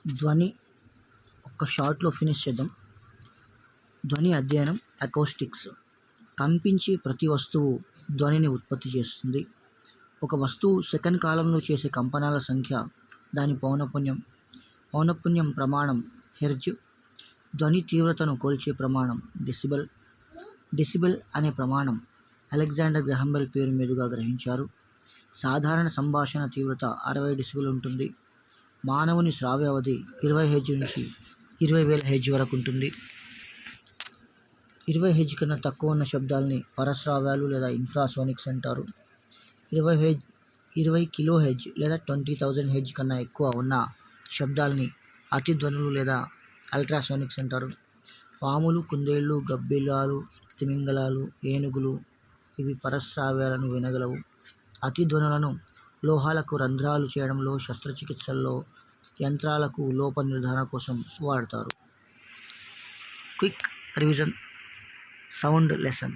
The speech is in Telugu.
ధ్వని ఒక్క షార్ట్‌లో ఫినిష్ చేద్దాం. ధ్వని అధ్యయనం అకౌస్టిక్స్. కంపించే ప్రతి వస్తువు ధ్వనిని ఉత్పత్తి చేస్తుంది. ఒక వస్తువు సెకన్ కాలంలో చేసే కంపనాల సంఖ్య దాని పౌనఃపున్యం. పౌనఃపున్యం ప్రమాణం హెర్ట్జ్. ధ్వని తీవ్రతను కొలిచే ప్రమాణం డెసిబెల్. డెసిబెల్ అనే ప్రమాణం అలెగ్జాండర్ గ్రహాం బెల్ పేరు మీదుగా గ్రహించారు. సాధారణ సంభాషణ తీవ్రత 60 డెసిబెల్ ఉంటుంది. మానవుని శ్రావ్య అవధి 20 హెర్ట్జ్ నుంచి 20,000 హెర్ట్జ్ వరకు ఉంటుంది. 20 హెర్ట్జ్ కన్నా తక్కువ ఉన్న శబ్దాల్ని పరశ్రావ్యాలు లేదా ఇన్ఫ్రాసోనిక్స్ అంటారు. 20 కిలో హెర్ట్జ్ లేదా 20,000 హెర్ట్జ్ కన్నా ఎక్కువ ఉన్న శబ్దాల్ని అతిధ్వనులు లేదా అల్ట్రాసోనిక్స్ అంటారు. పాములు, కుందేళ్ళు, గబ్బిలాలు, తిమింగలాలు, ఏనుగులు ఇవి పరశ్రావ్యాలను వినగలవు. అతిధ్వనులను లోహాలకు రంధ్రాలు చేయడంలో, శస్త్రచికిత్సల్లో, యంత్రాలకు లోప నిర్ధారణ కోసం వాడతారు. Quick revision sound lesson.